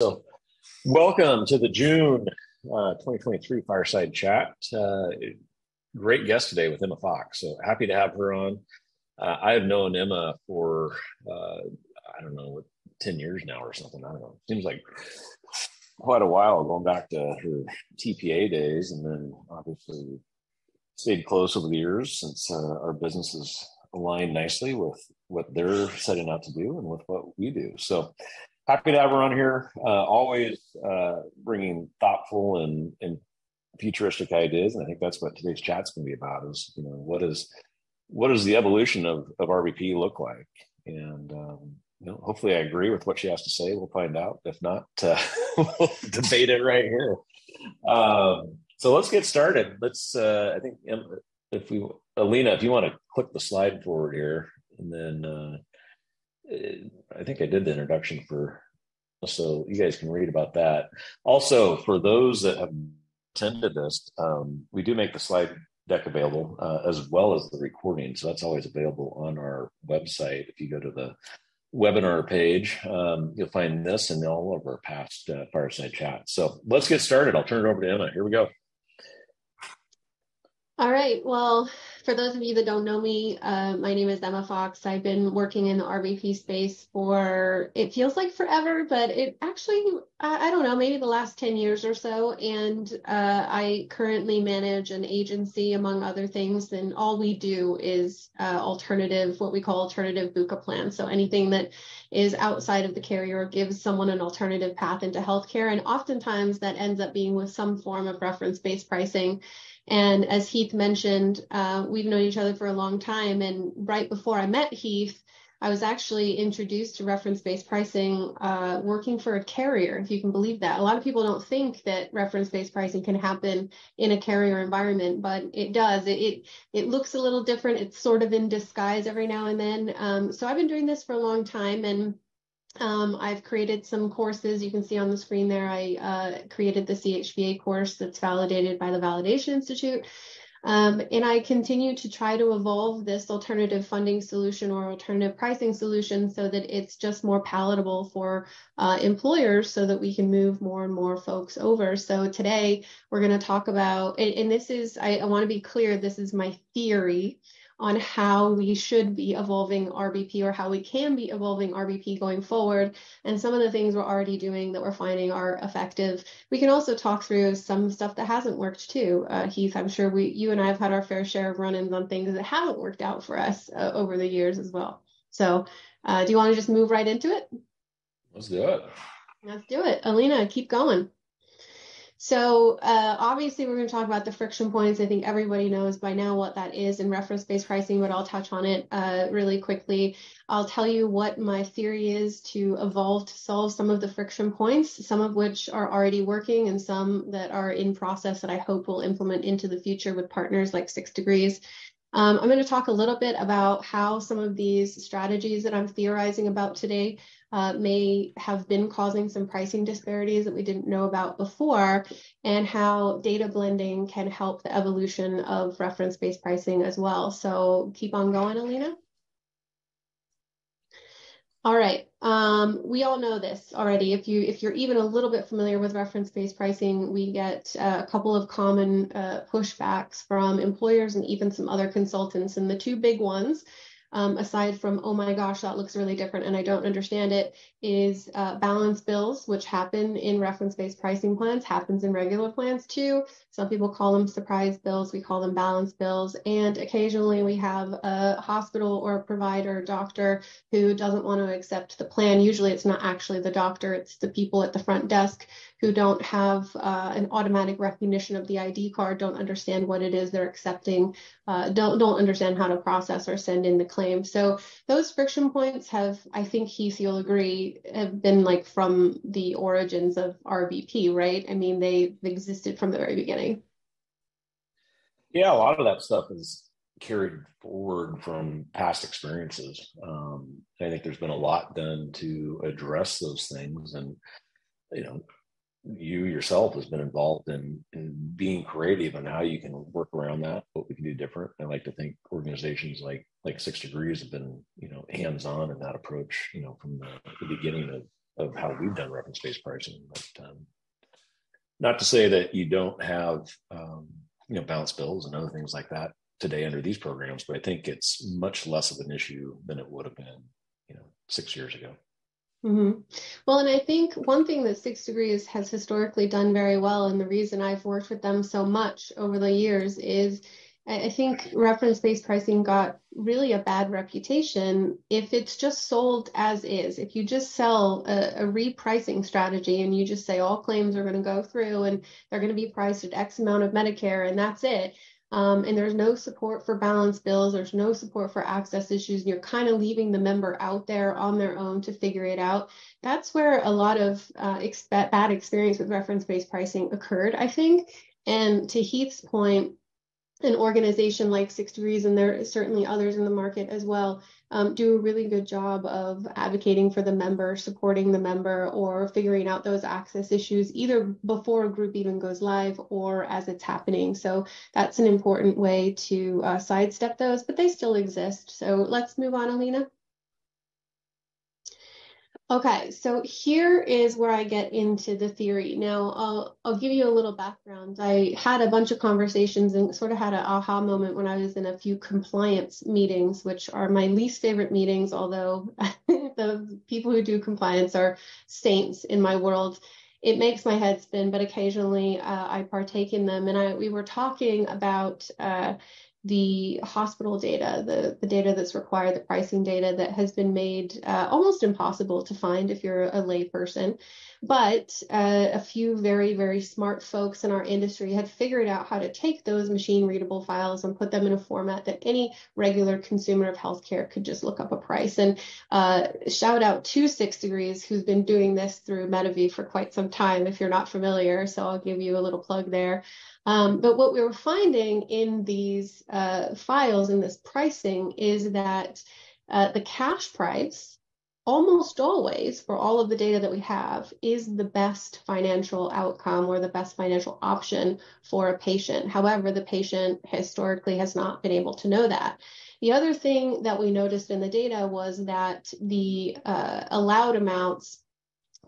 So, welcome to the June 2023 Fireside Chat. Great guest today with Emma Fox. So happy to have her on. I have known Emma for, I don't know, 10 years now or something. I don't know. Seems like quite a while, going back to her TPA days. And then obviously stayed close over the years since our businesses align nicely with what they're setting out to do and with what we do. So happy to have her on here. Always bringing thoughtful and futuristic ideas, and I think that's what today's chat's going to be about. Is what does the evolution of RBP look like? And hopefully, I agree with what she has to say. We'll find out. If not, we'll debate it right here. So let's get started. Let's. I think Alina, if you want to click the slide forward here, and then. I think I did the introduction so you guys can read about that. Also, for those that have attended this, we do make the slide deck available as well as the recording. So that's always available on our website. If you go to the webinar page, you'll find this and all of our past Fireside Chats. So let's get started. I'll turn it over to Emma. Here we go. All right. Well, for those of you that don't know me, my name is Emma Fox. I've been working in the RBP space for, it feels like forever, but it actually, I don't know, maybe the last 10 years or so. And I currently manage an agency, among other things. And all we do is what we call alternative BUCA plans. So anything that is outside of the carrier gives someone an alternative path into healthcare. And oftentimes that ends up being with some form of reference-based pricing. And as Heath mentioned, we've known each other for a long time. And right before I met Heath, I was actually introduced to reference-based pricing working for a carrier, if you can believe that. A lot of people don't think that reference-based pricing can happen in a carrier environment, but it does. It looks a little different. It's sort of in disguise every now and then. So I've been doing this for a long time, and I've created some courses. You can see on the screen there, I created the CHVA course that's validated by the Validation Institute. And I continue to try to evolve this alternative funding solution or alternative pricing solution so that it's just more palatable for employers so that we can move more and more folks over. So today we're going to talk about, and this is, I want to be clear, this is my theory on how we should be evolving RBP or how we can be evolving RBP going forward, and some of the things we're already doing that we're finding are effective. We can also talk through some stuff that hasn't worked too. Heath, I'm sure you and I have had our fair share of run-ins on things that haven't worked out for us over the years as well. So do you want to just move right into it? Let's do it. Let's do it. Alina, keep going. So obviously we're going to talk about the friction points. I think everybody knows by now what that is in reference-based pricing, but I'll touch on it really quickly. I'll tell you what my theory is to evolve to solve some of the friction points, some of which are already working and some that are in process that I hope will implement into the future with partners like 6 Degrees. I'm going to talk a little bit about how some of these strategies that I'm theorizing about today may have been causing some pricing disparities that we didn't know about before, and how data blending can help the evolution of reference-based pricing as well. So keep on going, Alina. All right. We all know this already. If you're even a little bit familiar with reference-based pricing, we get a couple of common pushbacks from employers and even some other consultants. And the two big ones, aside from, oh my gosh, that looks really different and I don't understand it, is balance bills, which happen in reference-based pricing plans, happens in regular plans too. Some people call them surprise bills. We call them balance bills. And occasionally we have a hospital or a provider, doctor who doesn't want to accept the plan. Usually it's not actually the doctor, it's the people at the front desk who don't have an automatic recognition of the ID card, don't understand what it is they're accepting, don't understand how to process or send in the claim. So those friction points have, I think Heath, you'll agree, have been like from the origins of RBP, right? I mean, they've existed from the very beginning. Yeah, a lot of that stuff is carried forward from past experiences. I think there's been a lot done to address those things, and you yourself has been involved in being creative on how you can work around that, what we can do different. I like to think organizations like 6 Degrees have been, hands-on in that approach, from the beginning of how we've done reference-based pricing. But not to say that you don't have, balance bills and other things like that today under these programs, but I think it's much less of an issue than it would have been, 6 years ago. Mm-hmm. Well, and I think one thing that 6 Degrees has historically done very well, and the reason I've worked with them so much over the years, is I think reference-based pricing got really a bad reputation if it's just sold as is. If you just sell a repricing strategy and you just say all claims are going to go through and they're going to be priced at X amount of Medicare and that's it. And there's no support for balance bills, there's no support for access issues, and you're kind of leaving the member out there on their own to figure it out. That's where a lot of bad experience with reference-based pricing occurred, I think. And to Heath's point, an organization like 6 Degrees, and there are certainly others in the market as well, do a really good job of advocating for the member, supporting the member, or figuring out those access issues either before a group even goes live or as it's happening. So that's an important way to sidestep those, but they still exist. So let's move on, Alina. Okay, so here is where I get into the theory. Now, I'll give you a little background. I had a bunch of conversations and sort of had an aha moment when I was in a few compliance meetings, which are my least favorite meetings, although the people who do compliance are saints in my world. It makes my head spin, but occasionally I partake in them. And we were talking about the hospital data, the data that's required, the pricing data that has been made almost impossible to find if you're a lay person. But a few very, very smart folks in our industry had figured out how to take those machine readable files and put them in a format that any regular consumer of healthcare could just look up a price. And shout out to 6 Degrees, who's been doing this through Medivie for quite some time, if you're not familiar. So I'll give you a little plug there. But what we were finding in these files, in this pricing, is that the cash price, almost always, for all of the data that we have, is the best financial outcome or the best financial option for a patient. However, the patient historically has not been able to know that. The other thing that we noticed in the data was that the allowed amounts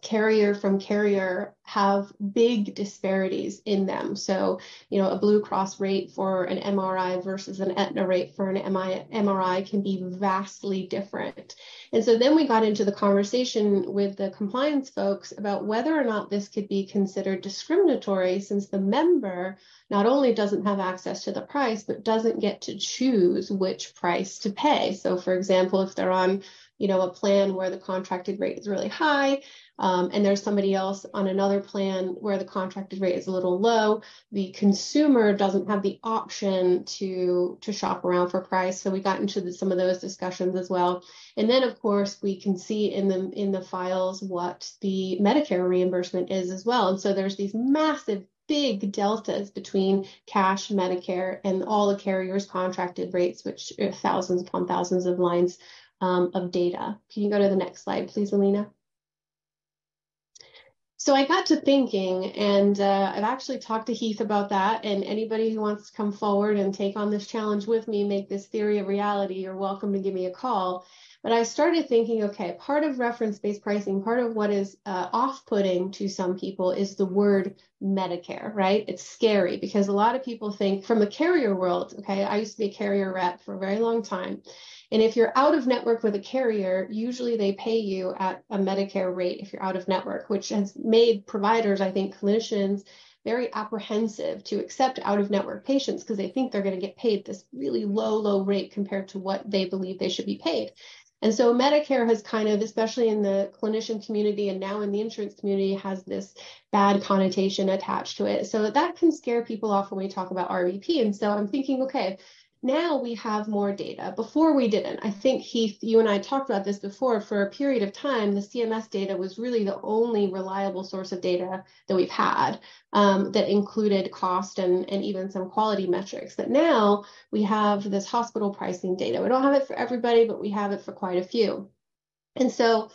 carrier from carrier have big disparities in them. So, a Blue Cross rate for an MRI versus an Aetna rate for an MRI can be vastly different. And so then we got into the conversation with the compliance folks about whether or not this could be considered discriminatory, since the member not only doesn't have access to the price, but doesn't get to choose which price to pay. So for example, if they're on a plan where the contracted rate is really high, and there's somebody else on another plan where the contracted rate is a little low, the consumer doesn't have the option to shop around for price. So we got into some of those discussions as well. And then, of course, we can see in the files what the Medicare reimbursement is as well. And so there's these massive big deltas between cash, Medicare, and all the carriers' contracted rates, which are thousands upon thousands of lines of data. Can you go to the next slide, please, Alina? So I got to thinking, and I've actually talked to Heath about that, and anybody who wants to come forward and take on this challenge with me, make this theory a reality, you're welcome to give me a call. But I started thinking, okay, part of reference-based pricing, part of what is off-putting to some people is the word Medicare, right? It's scary because a lot of people think from the carrier world, okay, I used to be a carrier rep for a very long time. And if you're out of network with a carrier, usually they pay you at a Medicare rate if you're out of network, which has made providers, I think clinicians, very apprehensive to accept out-of-network patients because they think they're going to get paid this really low rate compared to what they believe they should be paid. And so Medicare has kind of, especially in the clinician community and now in the insurance community, has this bad connotation attached to it. So that can scare people off when we talk about RVP. And so I'm thinking, okay, now we have more data. Before we didn't. I think, Heath, you and I talked about this before. For a period of time, the CMS data was really the only reliable source of data that we've had that included cost and even some quality metrics. That now we have this hospital pricing data. We don't have it for everybody, but we have it for quite a few. And so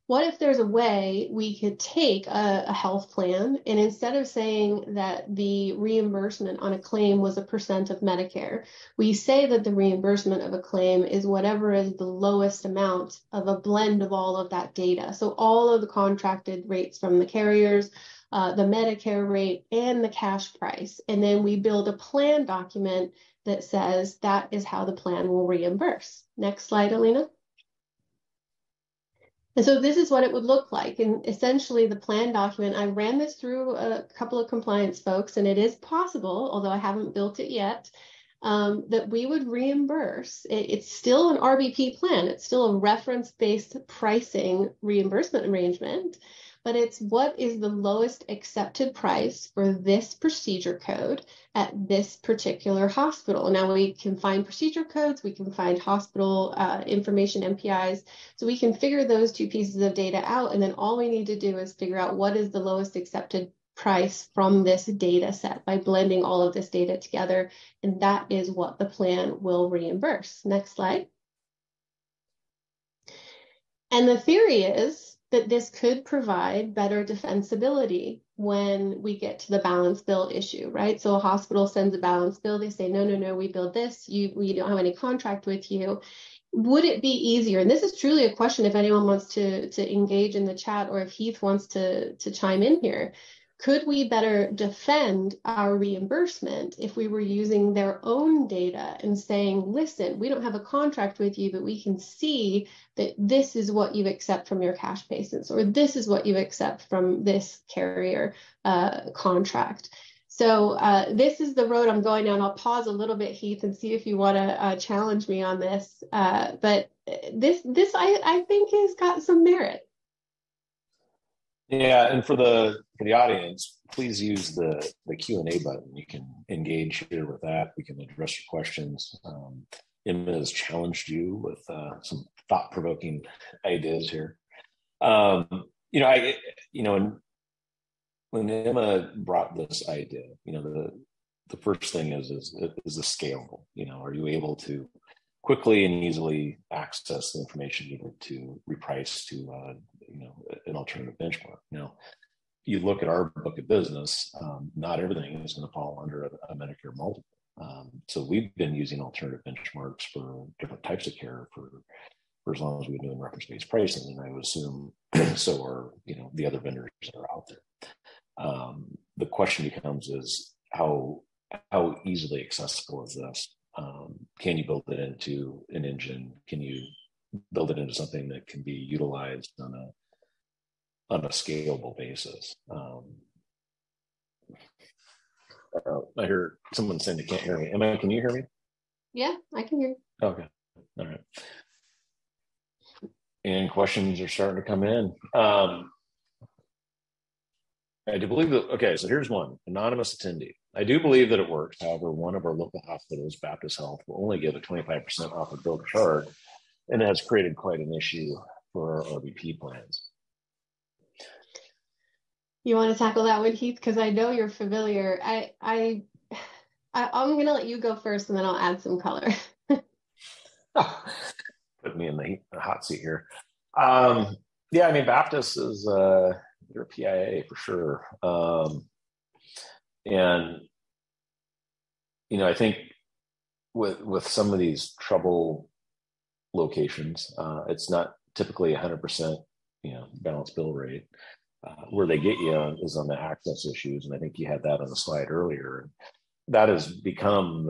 What if there's a way we could take a health plan, and instead of saying that the reimbursement on a claim was a percent of Medicare, we say that the reimbursement of a claim is whatever is the lowest amount of a blend of all of that data. So all of the contracted rates from the carriers, the Medicare rate, and the cash price. And then we build a plan document that says that is how the plan will reimburse. Next slide, Alina. And so this is what it would look like. And essentially the plan document, I ran this through a couple of compliance folks, and it is possible, although I haven't built it yet, that we would reimburse. It's still an RBP plan. It's still a reference-based pricing reimbursement arrangement, but it's what is the lowest accepted price for this procedure code at this particular hospital. Now we can find procedure codes, we can find hospital information, MPIs, so we can figure those two pieces of data out, and then all we need to do is figure out what is the lowest accepted price from this data set by blending all of this data together, and that is what the plan will reimburse. Next slide. And the theory is that this could provide better defensibility when we get to the balance bill issue, right? So a hospital sends a balance bill, they say, no, we billed this, we don't have any contract with you. Would it be easier? And this is truly a question if anyone wants to engage in the chat, or if Heath wants to chime in here. Could we better defend our reimbursement if we were using their own data and saying, listen, we don't have a contract with you, but we can see that this is what you accept from your cash patients, or this is what you accept from this carrier contract. So this is the road I'm going down. I'll pause a little bit, Heath, and see if you want to challenge me on this. But this I think has got some merit. Yeah, and for the audience, please use the Q&A button. You can engage here with that. We can address your questions. Emma has challenged you with some thought-provoking ideas here. When Emma brought this idea, the first thing is the scalable. Are you able to quickly and easily access the information needed to reprice to an alternative benchmark? Now, you look at our book of business, not everything is going to fall under a Medicare multiple. So we've been using alternative benchmarks for different types of care for as long as we've been doing reference-based pricing, and I would assume so are the other vendors that are out there. The question becomes is how easily accessible is this? Can you build it into an engine? Can you build it into something that can be utilized on a scalable basis? I hear someone saying they can't hear me. Emma, can you hear me? Yeah, I can hear you. Okay. All right. And questions are starting to come in. I do believe that, okay, so here's one, anonymous attendee. I do believe that it works. However, one of our local hospitals, Baptist Health, will only give a 25% off of bill charge, and it has created quite an issue for our RBP plans. You want to tackle that one, Heath? Because I know you're familiar. I'm going to let you go first, and then I'll add some color. Put me in the hot seat here. Yeah, I mean, Baptist is they're a PIA for sure. And I think with some of these trouble locations, it's not typically 100% balanced bill rate. Where they get you is on the access issues, and I think you had that on the slide earlier. That has become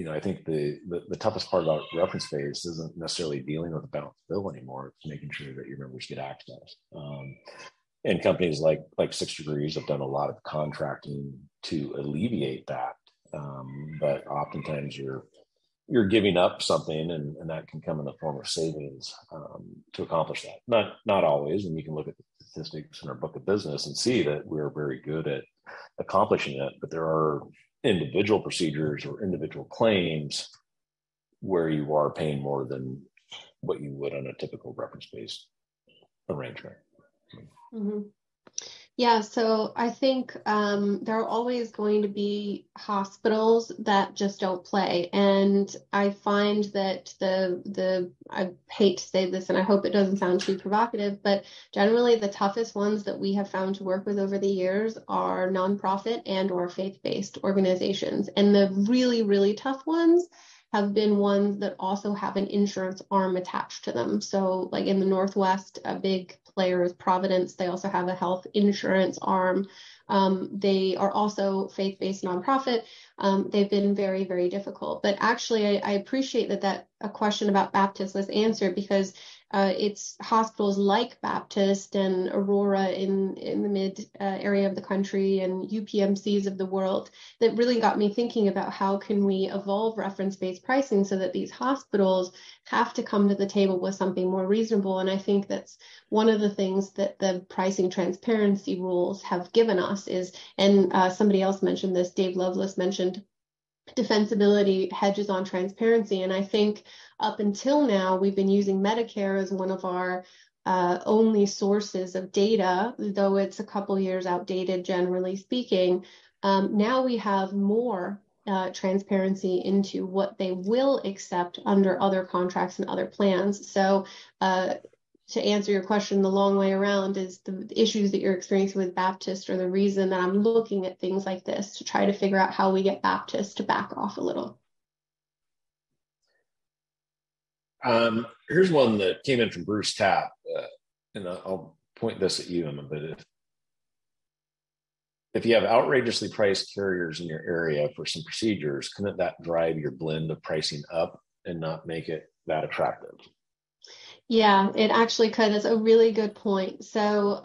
I think the toughest part about reference base isn't necessarily dealing with a balanced bill anymore. It's making sure that your members get access. And companies like 6 Degrees have done a lot of contracting to alleviate that. But oftentimes you're giving up something, and that can come in the form of savings to accomplish that. Not always, and you can look at the statistics in our book of business and see that we're very good at accomplishing it. But there are individual procedures or individual claims where you are paying more than what you would on a typical reference-based arrangement. Mm-hmm. Yeah, so I think there are always going to be hospitals that just don't play, and I find that I hate to say this, and I hope it doesn't sound too provocative, but generally the toughest ones that we have found to work with over the years are nonprofit and or faith-based organizations, and the really, really tough ones have been ones that also have an insurance arm attached to them. So like in the Northwest, a big player is Providence. They also have a health insurance arm. They are also faith-based nonprofit. They've been very, very difficult. But actually, I appreciate that a question about Baptist was answered because it's hospitals like Baptist and Aurora in the mid area of the country and UPMCs of the world that really got me thinking about how can we evolve reference-based pricing so that these hospitals have to come to the table with something more reasonable. And I think that's one of the things that the pricing transparency rules have given us is, and somebody else mentioned this, Dave Lovelace mentioned defensibility hedges on transparency. And I think up until now, we've been using Medicare as one of our only sources of data, though it's a couple years outdated, generally speaking. Now we have more transparency into what they will accept under other contracts and other plans. So to answer your question the long way around is the issues that you're experiencing with Baptist are the reason that I'm looking at things like this to try to figure out how we get Baptist to back off a little. Here's one that came in from Bruce Tapp, and I'll point this at you, Emma, but if you have outrageously priced carriers in your area for some procedures, couldn't that drive your blend of pricing up and not make it that attractive? Yeah, it actually could. That's a really good point. So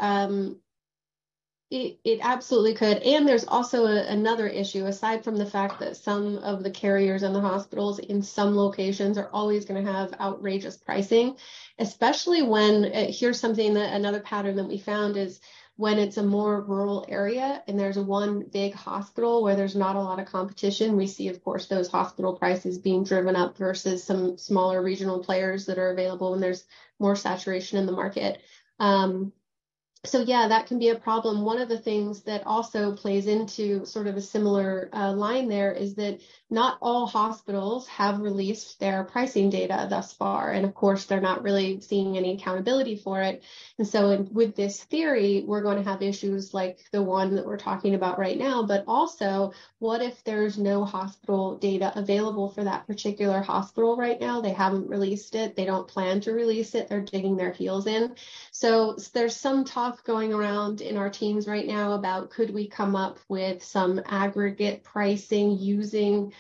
it absolutely could. And there's also another issue, aside from the fact that some of the carriers and the hospitals in some locations are always going to have outrageous pricing, especially when here's something that another pattern that we found is when it's a more rural area and there's one big hospital where there's not a lot of competition, we see, of course, those hospital prices being driven up versus some smaller regional players that are available when there's more saturation in the market. So yeah, that can be a problem. One of the things that also plays into sort of a similar line there is that not all hospitals have released their pricing data thus far. And of course, they're not really seeing any accountability for it. And so with this theory, we're going to have issues like the one that we're talking about right now, but also what if there's no hospital data available for that particular hospital right now? They haven't released it. They don't plan to release it. They're digging their heels in. So there's some talk going around in our teams right now about could we come up with some aggregate pricing using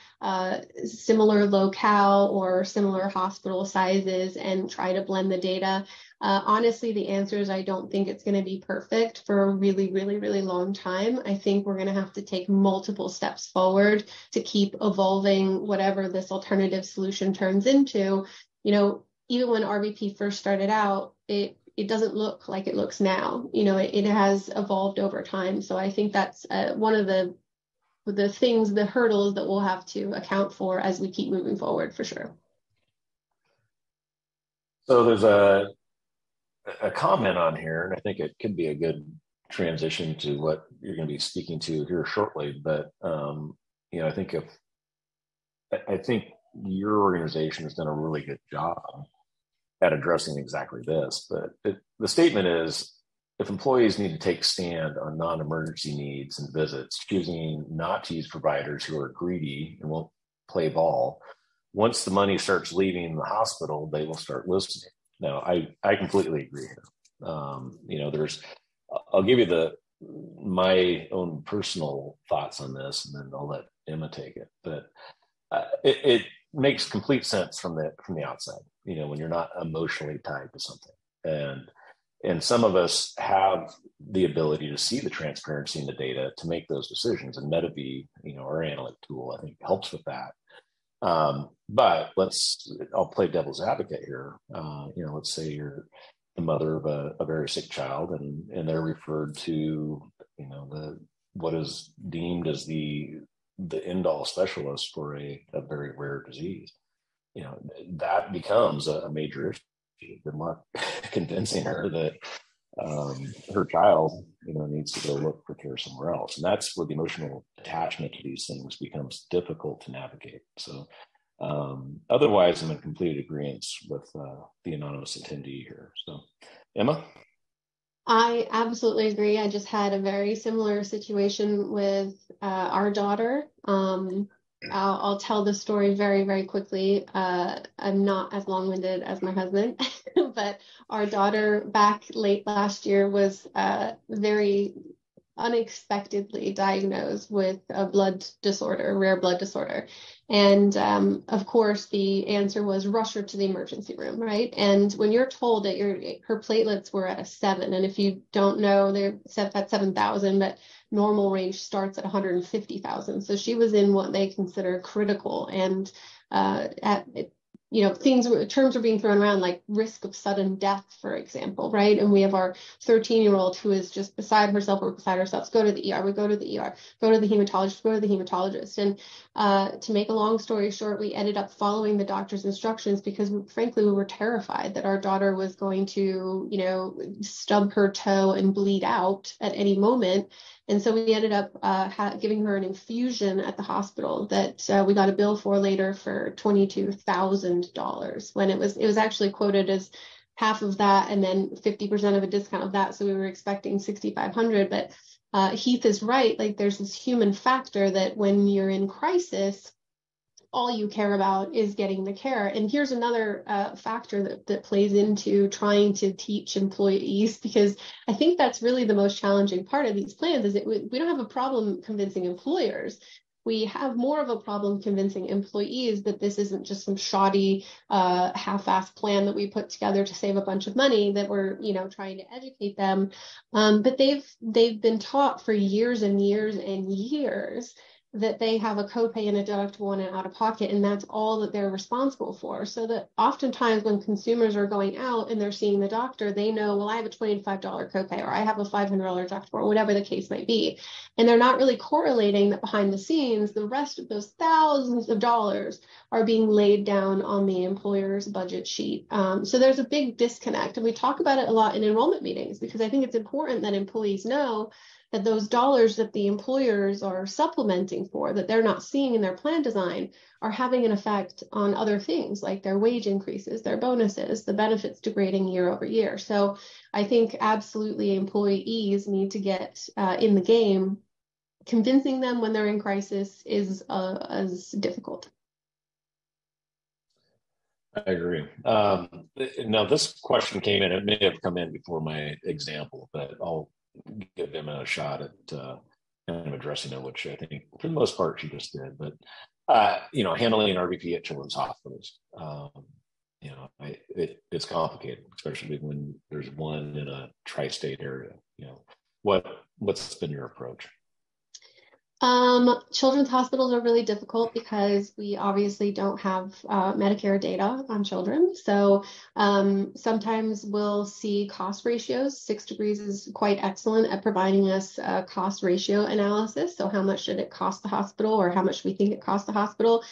similar locale or similar hospital sizes and try to blend the data. Honestly, the answer is I don't think it's going to be perfect for a really, really, really long time. I think we're going to have to take multiple steps forward to keep evolving whatever this alternative solution turns into. You know, even when RVP first started out, it doesn't look like it looks now. You know, it has evolved over time. So I think that's one of the things, the hurdles that we'll have to account for as we keep moving forward, for sure. So there's a comment on here, and I think it could be a good transition to what you're going to be speaking to here shortly. But you know, I think your organization has done a really good job at addressing exactly this. But the statement is, if employees need to take stand on non-emergency needs and visits, choosing not to use providers who are greedy and won't play ball, once the money starts leaving the hospital, they will start listening. Now, I completely agree here. You know, I'll give you my own personal thoughts on this, and then I'll let Emma take it. But it makes complete sense from the outside. You know, when you're not emotionally tied to something, and some of us have the ability to see the transparency in the data to make those decisions. And MetaV, you know, our analytic tool, I think helps with that. But I'll play devil's advocate here. You know, let's say you're the mother of a very sick child, and they're referred to, you know, what is deemed as the end-all specialist for a very rare disease. You know, that becomes a major issue. Good luck convincing her that her child, needs to go look for care somewhere else. And that's where the emotional attachment to these things becomes difficult to navigate. So otherwise, I'm in complete agreement with the anonymous attendee here. So, Emma? I absolutely agree. I just had a very similar situation with our daughter. I'll tell the story very, very quickly. I'm not as long-winded as my husband, but our daughter back late last year was very unexpectedly diagnosed with a blood disorder, rare blood disorder. And of course, the answer was rush her to the emergency room, right? And when you're told that her platelets were at a 7, and if you don't know, they're set at 7,000, but normal range starts at 150,000. So she was in what they consider critical, and terms are being thrown around like risk of sudden death, for example, right? And we have our 13-year-old who is just beside herself or beside ourselves. Go to the ER. We go to the ER. Go to the hematologist. Go to the hematologist. And to make a long story short, we ended up following the doctor's instructions because, frankly, we were terrified that our daughter was going to, stub her toe and bleed out at any moment. And so we ended up giving her an infusion at the hospital that we got a bill for later for $22,000 when it was actually quoted as half of that and then 50% of a discount of that. So we were expecting $6,500. But Heath is right. Like, there's this human factor that when you're in crisis, all you care about is getting the care. And here's another factor that plays into trying to teach employees, because I think that's really the most challenging part of these plans, is that we don't have a problem convincing employers. We have more of a problem convincing employees that this isn't just some shoddy, half-assed plan that we put together to save a bunch of money, that we're, trying to educate them. But they've been taught for years and years and years that they have a copay and a deductible and an out-of-pocket, and that's all that they're responsible for. So that oftentimes when consumers are going out and they're seeing the doctor, they know, well, I have a $25 copay, or I have a $500 deductible, or whatever the case might be. And they're not really correlating that behind the scenes, the rest of those thousands of dollars are being laid down on the employer's budget sheet. So there's a big disconnect. And we talk about it a lot in enrollment meetings, because I think it's important that employees know that those dollars that the employers are supplementing for, that they're not seeing in their plan design, are having an effect on other things like their wage increases, their bonuses, the benefits degrading year over year. So I think absolutely employees need to get in the game. Convincing them when they're in crisis is as difficult. I agree. Now, this question came in. It may have come in before my example, but I'll give them a shot at kind of addressing it, which I think for the most part she just did. But handling an RVP at children's hospitals, it's complicated, especially when there's one in a tri-state area. What's been your approach? Children's hospitals are really difficult because we obviously don't have Medicare data on children. So sometimes we'll see cost ratios. 6 Degrees is quite excellent at providing us a cost ratio analysis. So how much should it cost the hospital, or how much we think it costs the hospital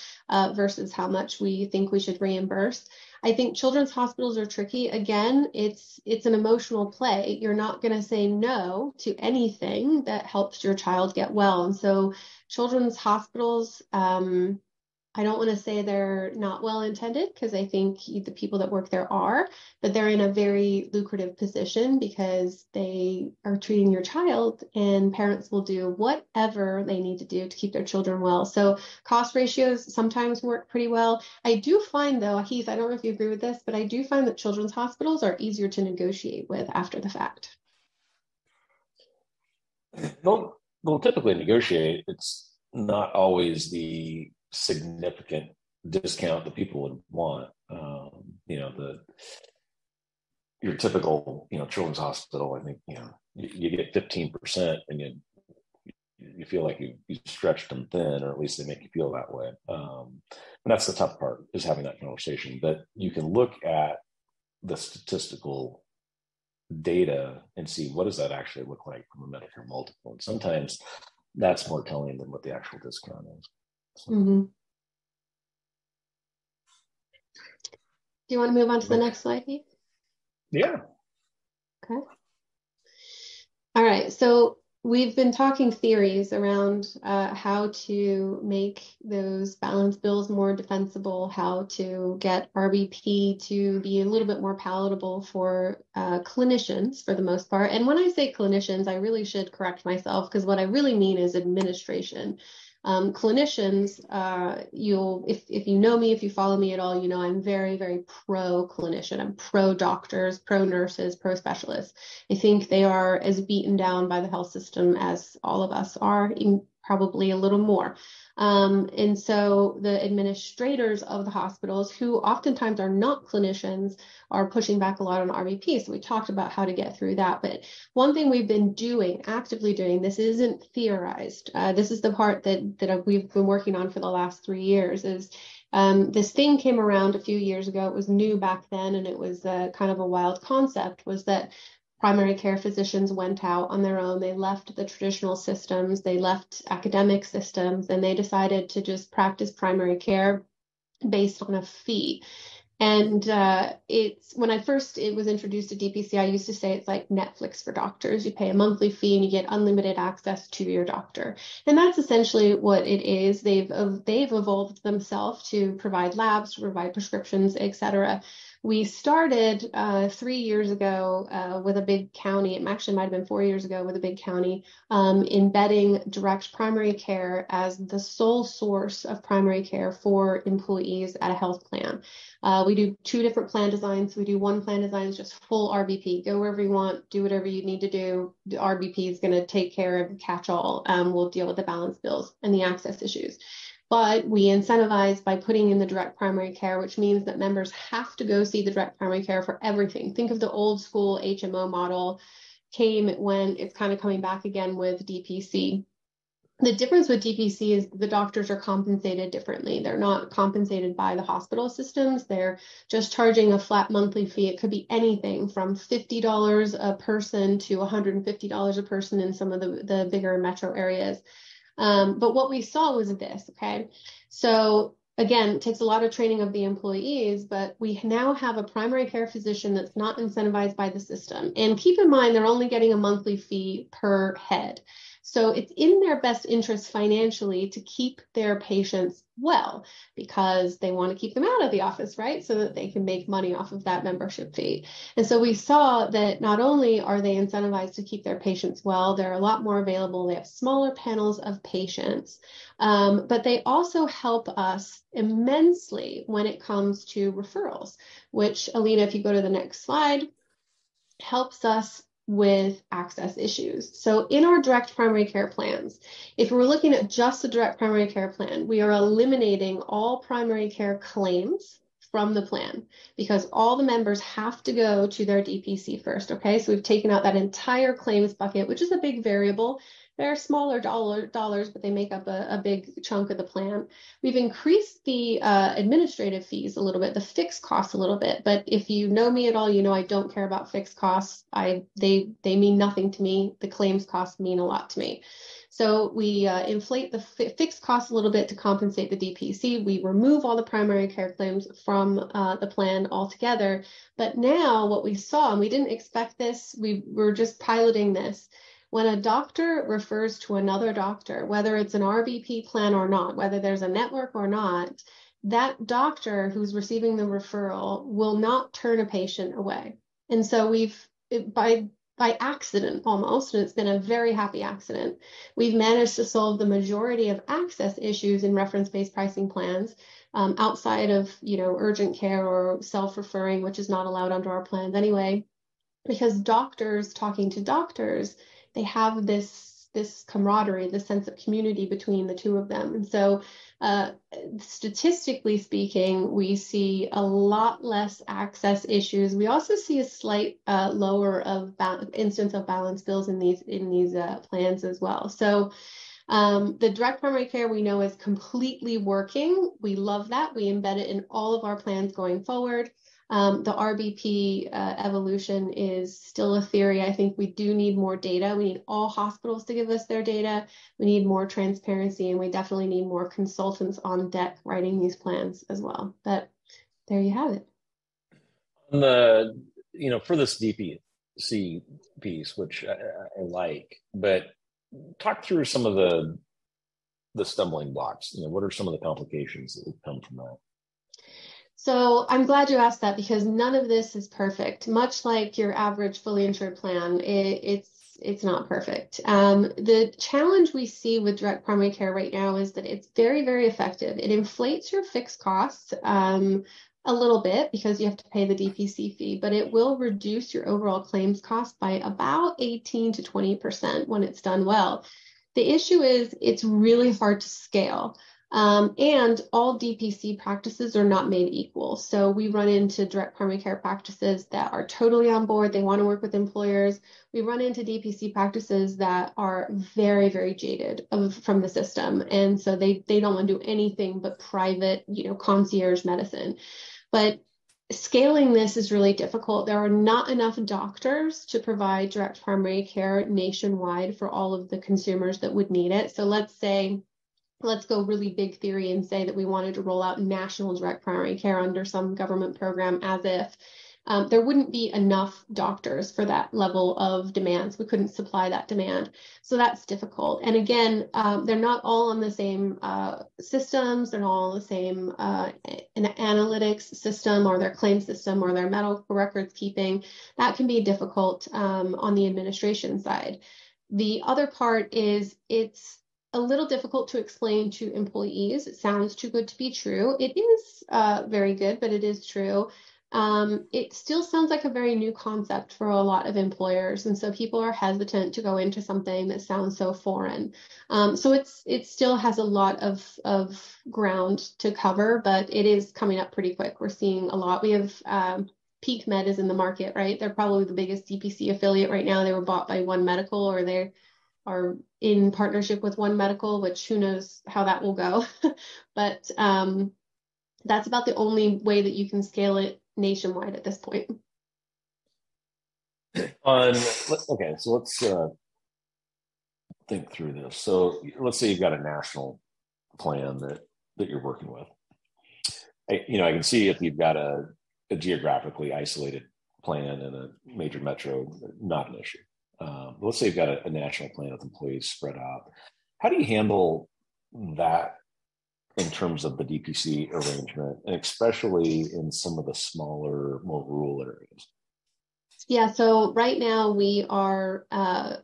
versus how much we think we should reimburse. I think children's hospitals are tricky. Again, it's an emotional play. You're not going to say no to anything that helps your child get well. And so children's hospitals, I don't want to say they're not well intended, because I think the people that work there are, but they're in a very lucrative position because they are treating your child, and parents will do whatever they need to do to keep their children well. So cost ratios sometimes work pretty well. I do find, though, Heath, I don't know if you agree with this, but I do find that children's hospitals are easier to negotiate with after the fact. They'll typically negotiate. It's not always the significant discount that people would want. Your typical children's hospital, I think you get 15%, and you feel like you stretched them thin, or at least they make you feel that way. And that's the tough part, is having that conversation. But you can look at the statistical data and see, what does that actually look like from a Medicare multiple, and sometimes that's more telling than what the actual discount is. So. Mm-hmm. Do you want to move on to the next slide, Heath? Yeah. Okay. All right, so we've been talking theories around how to make those balance bills more defensible, how to get RBP to be a little bit more palatable for clinicians for the most part. And when I say clinicians, I really should correct myself because what I really mean is administration. Clinicians, if you know me, if you follow me at all, you know I'm very, very pro clinician. I'm pro doctors, pro nurses, pro specialists. I think they are as beaten down by the health system as all of us are, probably a little more. And so the administrators of the hospitals, who oftentimes are not clinicians, are pushing back a lot on RVP. So we talked about how to get through that. But one thing we've been doing, actively doing, this isn't theorized. This is the part that we've been working on for the last 3 years is this thing came around a few years ago. It was new back then, and it was kind of a wild concept, was that primary care physicians went out on their own. They left the traditional systems, they left academic systems, and they decided to just practice primary care based on a fee. And it's when it was introduced to DPC, I used to say it's like Netflix for doctors. You pay a monthly fee and you get unlimited access to your doctor. And that's essentially what it is. They've evolved themselves to provide labs, to provide prescriptions, etc. We started 3 years ago with a big county. It actually might have been 4 years ago with a big county, embedding direct primary care as the sole source of primary care for employees at a health plan. We do 2 different plan designs. We do one plan design is just full RBP. Go wherever you want, do whatever you need to do. The RBP is going to take care of catch all. We'll deal with the balance bills and the access issues. But we incentivize by putting in the direct primary care, which means that members have to go see the direct primary care for everything. Think of the old school HMO model came when it's kind of coming back again with DPC. The difference with DPC is the doctors are compensated differently. They're not compensated by the hospital systems. They're just charging a flat monthly fee. It could be anything from $50 a person to $150 a person in some of the bigger metro areas. But what we saw was this, okay? So again, it takes a lot of training of the employees, but we now have a primary care physician that's not incentivized by the system. And keep in mind, they're only getting a monthly fee per head. So it's in their best interest financially to keep their patients well because they want to keep them out of the office, right? So that they can make money off of that membership fee. And so we saw that not only are they incentivized to keep their patients well, they're a lot more available. They have smaller panels of patients, but they also help us immensely when it comes to referrals, which, Alina, if you go to the next slide, helps us with access issues. So in our direct primary care plans, if we're looking at just the direct primary care plan, we are eliminating all primary care claims from the plan because all the members have to go to their DPC first, okay? So we've taken out that entire claims bucket, which is a big variable. They're smaller dollars, but they make up a big chunk of the plan. We've increased the administrative fees a little bit, the fixed costs a little bit. But if you know me at all, you know I don't care about fixed costs. They mean nothing to me. The claims costs mean a lot to me. So we inflate the fixed costs a little bit to compensate the DPC. We remove all the primary care claims from the plan altogether. But now what we saw, and we didn't expect this, we were just piloting this. When a doctor refers to another doctor, whether it's an RBP plan or not, whether there's a network or not, that doctor who's receiving the referral will not turn a patient away. And so by accident almost, and it's been a very happy accident, we've managed to solve the majority of access issues in reference-based pricing plans outside of, urgent care or self-referring, which is not allowed under our plans anyway, because doctors talking to doctors, they have this camaraderie, this sense of community between the two of them. And so statistically speaking, we see a lot less access issues. We also see a slight lower of instance of balance bills in these plans as well. So the direct primary care we know is completely working. We love that. We embed it in all of our plans going forward. The RBP evolution is still a theory. I think we do need more data. We need all hospitals to give us their data. We need more transparency, and we definitely need more consultants on deck writing these plans as well. But there you have it. For this DPC piece, which I like, but talk through some of the stumbling blocks. What are some of the complications that would come from that? So I'm glad you asked that because none of this is perfect. Much like your average fully insured plan, it's not perfect. The challenge we see with direct primary care right now is that it's very, very effective. It inflates your fixed costs a little bit because you have to pay the DPC fee, but it will reduce your overall claims cost by about 18 to 20% when it's done well. The issue is it's really hard to scale. And all DPC practices are not made equal. So we run into direct primary care practices that are totally on board. They want to work with employers. We run into DPC practices that are very, very jaded from the system. And so they don't want to do anything but private, concierge medicine. But scaling this is really difficult. There are not enough doctors to provide direct primary care nationwide for all of the consumers that would need it. So let's go really big theory and say that we wanted to roll out national direct primary care under some government program as if there wouldn't be enough doctors for that level of demands. We couldn't supply that demand. So that's difficult. And again, they're not all on the same systems. They're not all on the same analytics system or their claim system or their medical records keeping. That can be difficult on the administration side. The other part is it's a little difficult to explain to employees. It sounds too good to be true. It is very good, but it is true. It still sounds like a very new concept for a lot of employers. And so people are hesitant to go into something that sounds so foreign. So it still has a lot of ground to cover, but it is coming up pretty quick. We're seeing a lot. We have Peak Med is in the market, right? They're probably the biggest DPC affiliate right now. They were bought by One Medical, or they are in partnership with One Medical, which who knows how that will go. But that's about the only way that you can scale it nationwide at this point. Okay, so let's think through this. So let's say you've got a national plan that you're working with. I can see if you've got a geographically isolated plan in a major metro, not an issue. Let's say you've got a national plan with employees spread out. How do you handle that in terms of the DPC arrangement, and especially in some of the smaller, more rural areas? Yeah, so right now we are, I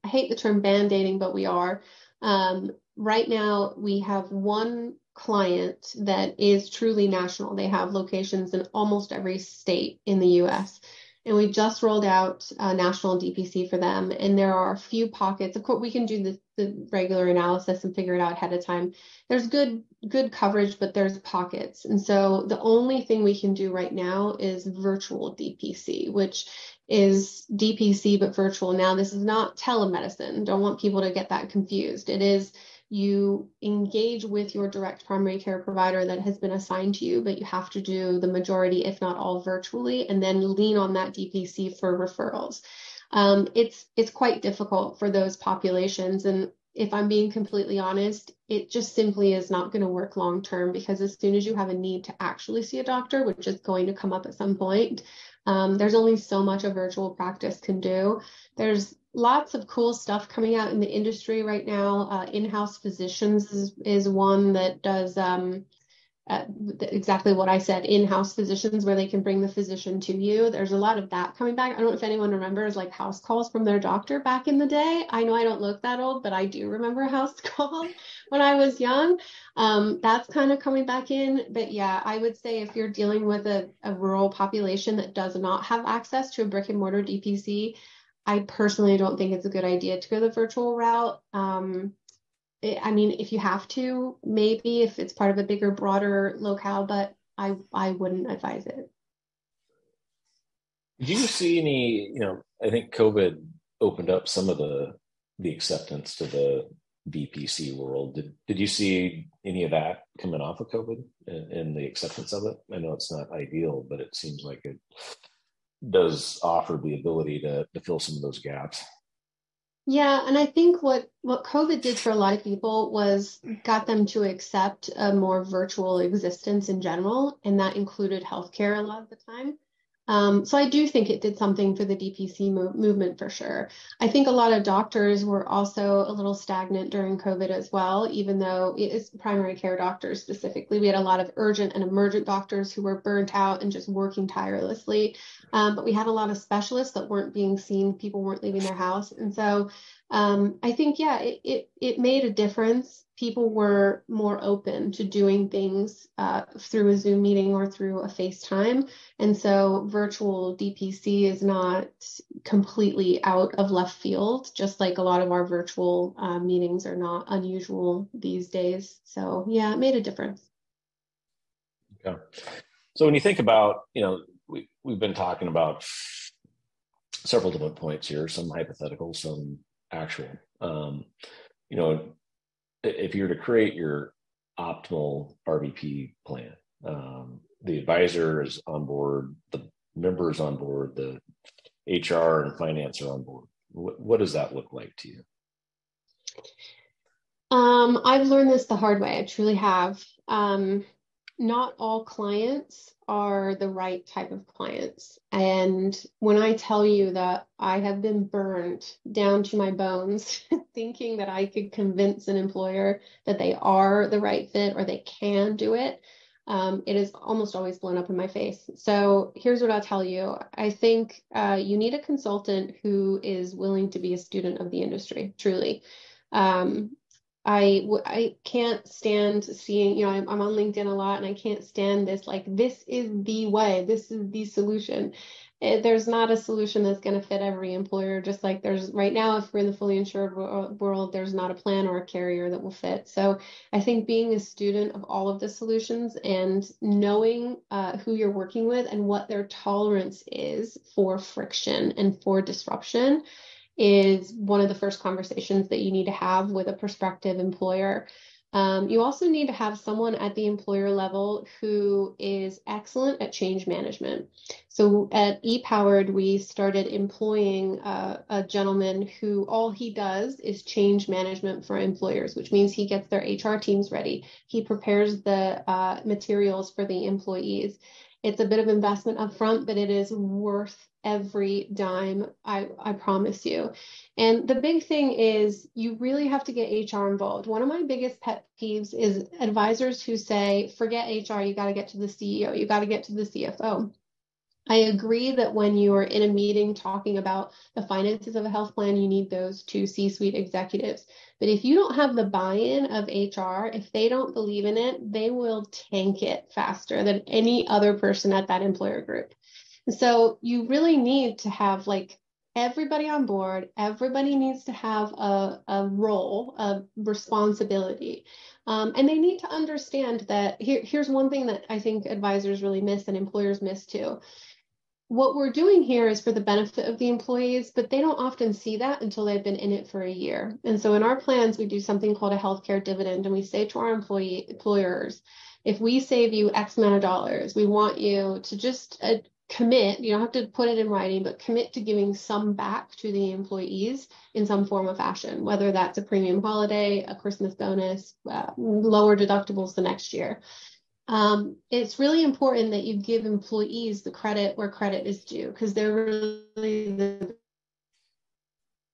hate the term band-aiding, but we are. Right now we have one client that is truly national. They have locations in almost every state in the US. And we just rolled out a national DPC for them. And there are a few pockets. Of course, we can do the regular analysis and figure it out ahead of time. There's good coverage, but there's pockets. And so the only thing we can do right now is virtual DPC, which is DPC, but virtual. Now, this is not telemedicine. Don't want people to get that confused. It is you engage with your direct primary care provider that has been assigned to you, but you have to do the majority, if not all, virtually, and then lean on that DPC for referrals. It's quite difficult for those populations. And if I'm being completely honest, it just simply is not going to work long term, because as soon as you have a need to actually see a doctor, which is going to come up at some point, there's only so much a virtual practice can do. There's lots of cool stuff coming out in the industry right now. In-house physicians is one that does exactly what I said, in-house physicians, where they can bring the physician to you. There's a lot of that coming back. I don't know if anyone remembers like house calls from their doctor back in the day. I know I don't look that old, but I do remember house calls when I was young. That's kind of coming back in. But yeah, I would say if you're dealing with a rural population that does not have access to a brick and mortar DPC, I personally don't think it's a good idea to go the virtual route. I mean, if you have to, maybe if it's part of a bigger, broader locale, but I wouldn't advise it. Do you see any, I think COVID opened up some of the acceptance to the DPC world. Did you see any of that coming off of COVID and the acceptance of it? I know it's not ideal, but it seems like it does offer the ability to fill some of those gaps. Yeah, and I think what COVID did for a lot of people was got them to accept a more virtual existence in general, and that included healthcare a lot of the time. So I do think it did something for the DPC movement for sure. I think a lot of doctors were also a little stagnant during COVID as well, even though it is primary care doctors specifically. We had a lot of urgent and emergent doctors who were burnt out and just working tirelessly. But we had a lot of specialists that weren't being seen. People weren't leaving their house. And so I think, yeah, it made a difference. People were more open to doing things through a Zoom meeting or through a FaceTime. And so virtual DPC is not completely out of left field, just like a lot of our virtual meetings are not unusual these days. So yeah, it made a difference. Okay. So when you think about, we've been talking about several different points here, some hypothetical, some actual. If you were to create your optimal RVP plan, the advisor is on board, the member is on board, the HR and finance are on board. What does that look like to you? I've learned this the hard way. I truly have. Not all clients are the right type of clients. And when I tell you that I have been burned down to my bones thinking that I could convince an employer that they are the right fit or they can do it, it is almost always blown up in my face. So here's what I'll tell you. I think you need a consultant who is willing to be a student of the industry, truly. I can't stand seeing, I'm on LinkedIn a lot and I can't stand this, like, this is the way, this is the solution. There's not a solution that's going to fit every employer, just like there's right now, if we're in the fully insured world, there's not a plan or a carrier that will fit. So I think being a student of all of the solutions and knowing who you're working with and what their tolerance is for friction and for disruption is one of the first conversations that you need to have with a prospective employer. You also need to have someone at the employer level who is excellent at change management. So at ePowered, we started employing a gentleman who all he does is change management for employers, which means he gets their HR teams ready. He prepares the materials for the employees. It's a bit of investment up front, but it is worth every dime, I promise you. And the big thing is you really have to get HR involved. One of my biggest pet peeves is advisors who say, forget HR, you got to get to the CEO, you got to get to the CFO. I agree that when you are in a meeting talking about the finances of a health plan, you need those two C-suite executives. But if you don't have the buy-in of HR, if they don't believe in it, they will tank it faster than any other person at that employer group. So you really need to have like everybody on board. Everybody needs to have a role, a responsibility. And they need to understand that here's one thing that I think advisors really miss and employers miss too. What we're doing here is for the benefit of the employees, but they don't often see that until they've been in it for a year. And so in our plans, we do something called a healthcare dividend, and we say to our employers, if we save you X amount of dollars, we want you to just commit, you don't have to put it in writing, but commit to giving some back to the employees in some form or fashion, whether that's a premium holiday, a Christmas bonus, lower deductibles the next year. It's really important that you give employees the credit where credit is due, because they're really the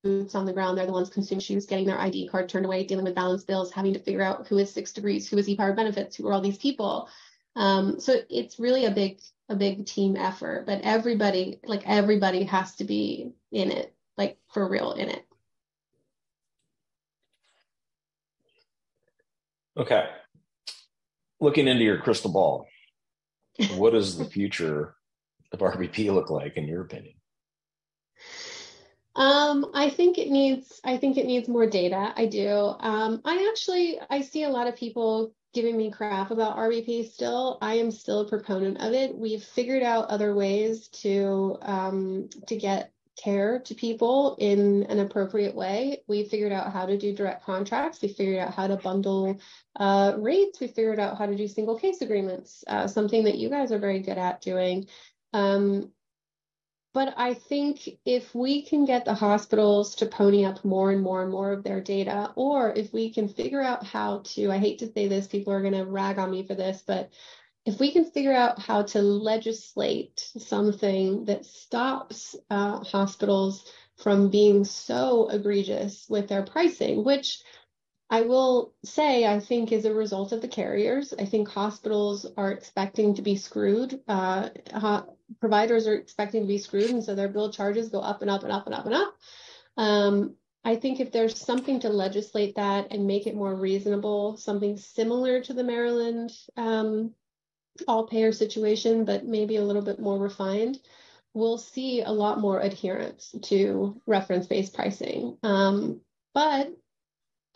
boots on the ground. They're the ones consuming shoes, getting their ID card turned away, dealing with balance bills, having to figure out who is 6 degrees, who is ePowered benefits, who are all these people. So it's really a big team effort, but everybody has to be in it, like for real in it. Okay. Looking into your crystal ball, what does the future of RVP look like in your opinion? I think it needs more data. I do. I see a lot of people giving me crap about RVP still. I am still a proponent of it. We've figured out other ways to get care to people in an appropriate way. We figured out how to do direct contracts. We figured out how to bundle rates. We figured out how to do single case agreements, something that you guys are very good at doing. But I think if we can get the hospitals to pony up more and more and more of their data, or if we can figure out how to, I hate to say this, people are going to rag on me for this, but if we can figure out how to legislate something that stops hospitals from being so egregious with their pricing, which I will say, I think is a result of the carriers. I think hospitals are expecting to be screwed. Providers are expecting to be screwed, and so their bill charges go up and up and up and up and up. I think if there's something to legislate that and make it more reasonable, something similar to the Maryland all-payer situation, but maybe a little bit more refined, we'll see a lot more adherence to reference-based pricing. But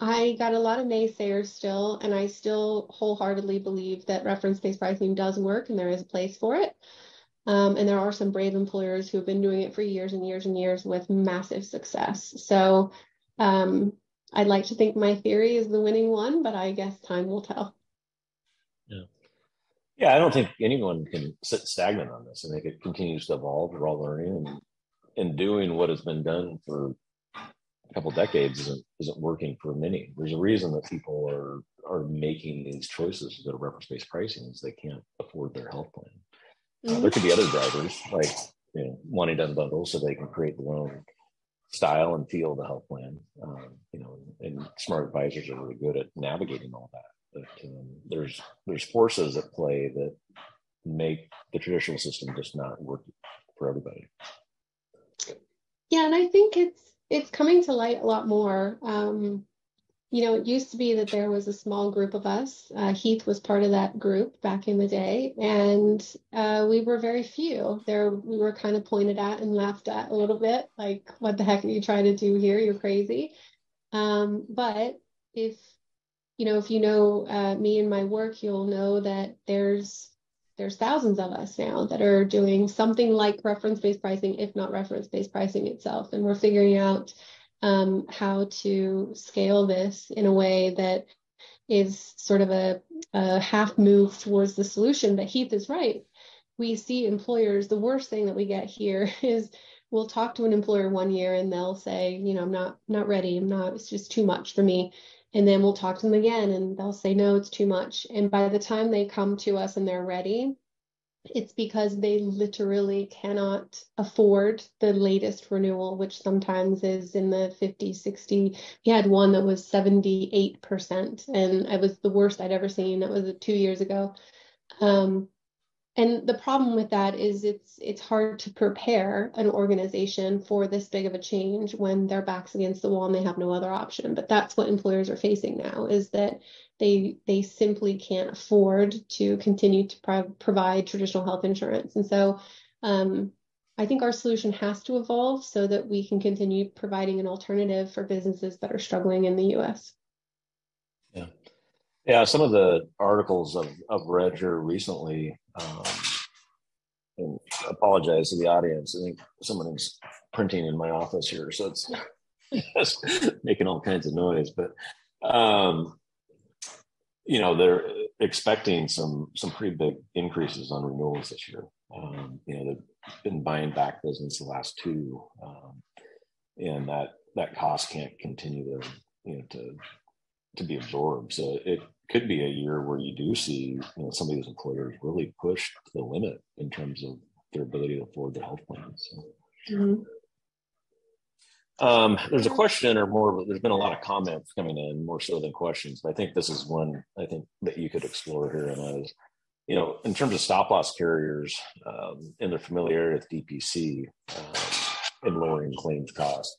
I got a lot of naysayers still, and I still wholeheartedly believe that reference-based pricing does work and there is a place for it. And there are some brave employers who have been doing it for years and years and years with massive success. So I'd like to think my theory is the winning one, but I guess time will tell. Yeah, I don't think anyone can sit stagnant on this. I think it continues to evolve. We're all learning and doing what has been done for a couple of decades isn't working for many. There's a reason that people are making these choices that are reference-based pricing is they can't afford their health plan. There could be other drivers like wanting to unbundle so they can create their own style and feel of the health plan. And smart advisors are really good at navigating all that. But there's forces at play that make the traditional system just not work for everybody. Yeah, and I think it's coming to light a lot more. It used to be that there was a small group of us. Heath was part of that group back in the day, and we were very few. We were kind of pointed at and laughed at a little bit, like, what the heck are you trying to do here? You're crazy. But if you know me and my work, you'll know that there's thousands of us now that are doing something like reference-based pricing, if not reference-based pricing itself. And we're figuring out how to scale this in a way that is sort of a half move towards the solution. But Heath is right. We see employers, the worst thing that we get here is we'll talk to an employer one year and they'll say, I'm not ready. It's just too much for me. And then we'll talk to them again and they'll say, no, it's too much. And by the time they come to us and they're ready, it's because they literally cannot afford the latest renewal, which sometimes is in the 50, 60. We had one that was 78%, and it was the worst I'd ever seen. That was 2 years ago. And the problem with that is it's hard to prepare an organization for this big of a change when their back's against the wall and they have no other option. But that's what employers are facing now, is that they simply can't afford to continue to provide traditional health insurance. And so I think our solution has to evolve so that we can continue providing an alternative for businesses that are struggling in the U.S. Yeah, some of the articles I've read here recently, and I apologize to the audience. I think someone's printing in my office here, so it's making all kinds of noise. But they're expecting some pretty big increases on renewals this year. They've been buying back business the last two, and that cost can't continue to be absorbed. So it could be a year where you do see some of these employers really push to the limit in terms of their ability to afford their health plans. So. There's a question, or more, there's been a lot of comments coming in, more so than questions, but I think this is one I think that you could explore here, and that is, in terms of stop loss carriers and their familiarity with DPC and lowering claims costs.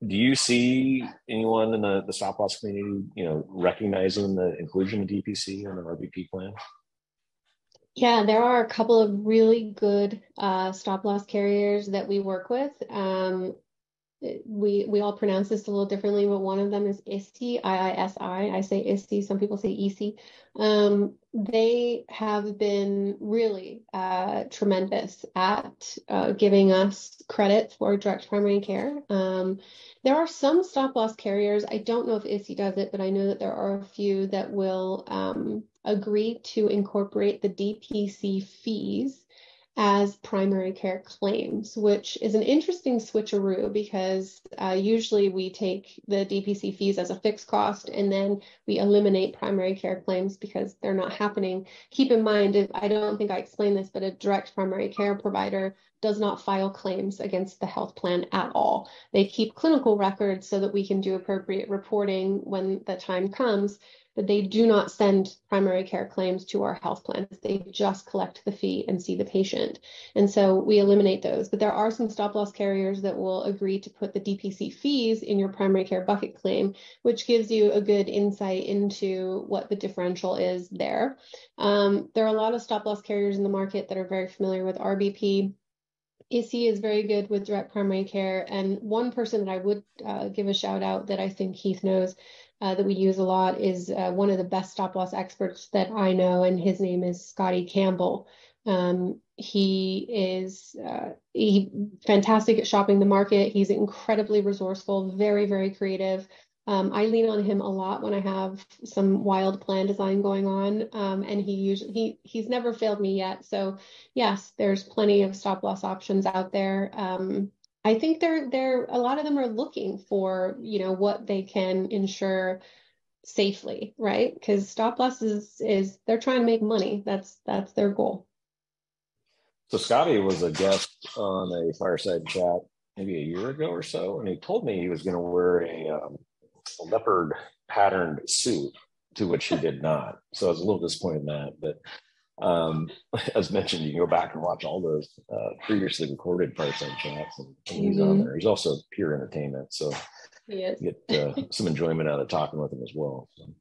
Do you see anyone in the stop loss community, recognizing the inclusion of DPC in the RVP plan? Yeah, there are a couple of really good stop loss carriers that we work with. We all pronounce this a little differently, but one of them is ISI, I-I-S-I. I say ISI, some people say EC. They have been really tremendous at giving us credit for direct primary care. There are some stop loss carriers, I don't know if ISI does it, but I know that there are a few that will agree to incorporate the DPC fees as primary care claims, which is an interesting switcheroo because usually we take the DPC fees as a fixed cost and then we eliminate primary care claims because they're not happening. Keep in mind, I don't think I explained this, but a direct primary care provider does not file claims against the health plan at all. They keep clinical records so that we can do appropriate reporting when the time comes, but they do not send primary care claims to our health plans. They just collect the fee and see the patient. And so we eliminate those. But there are some stop-loss carriers that will agree to put the DPC fees in your primary care bucket claim, which gives you a good insight into what the differential is there. There are a lot of stop-loss carriers in the market that are very familiar with RBP. ISI is very good with direct primary care. And one person that I would give a shout out that I think Heath knows that we use a lot is one of the best stop loss experts that I know, and his name is Scotty Campbell. He is fantastic at shopping the market. He's incredibly resourceful, very, very creative. I lean on him a lot when I have some wild plan design going on, and he's never failed me yet. So yes, there's plenty of stop loss options out there. I think they're a lot of them are looking for, what they can insure safely, right? Because stop loss is they're trying to make money. That's their goal. So Scotty was a guest on a Fireside chat maybe a year ago or so, and he told me he was going to wear a leopard patterned suit, to which he did not. So I was a little disappointed in that. But as mentioned, you can go back and watch all those previously recorded Fireside chats, and he's on there. He's also pure entertainment, so you get some enjoyment out of talking with him as well. So.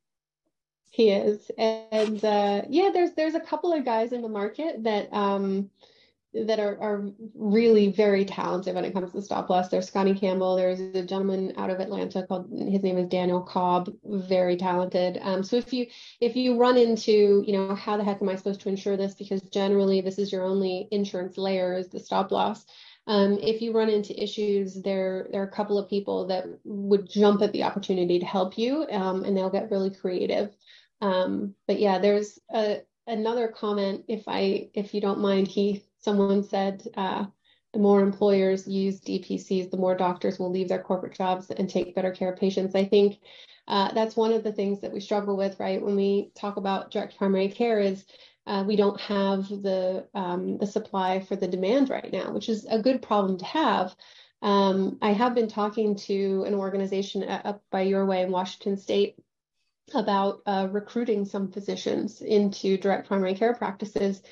He is, and there's a couple of guys in the market that are really very talented when it comes to stop loss. There's Scotty Campbell. There's a gentleman out of Atlanta his name is Daniel Cobb, very talented. So if you run into, how the heck am I supposed to insure this? Because generally this is your only insurance layer is the stop loss. If you run into issues, there are a couple of people that would jump at the opportunity to help you, and they'll get really creative. But yeah, there's another comment, if you don't mind, Heath. Someone said the more employers use DPCs, the more doctors will leave their corporate jobs and take better care of patients. I think that's one of the things that we struggle with, right? When we talk about direct primary care is we don't have the supply for the demand right now, which is a good problem to have. I have been talking to an organization up by your way in Washington State about recruiting some physicians into direct primary care practices,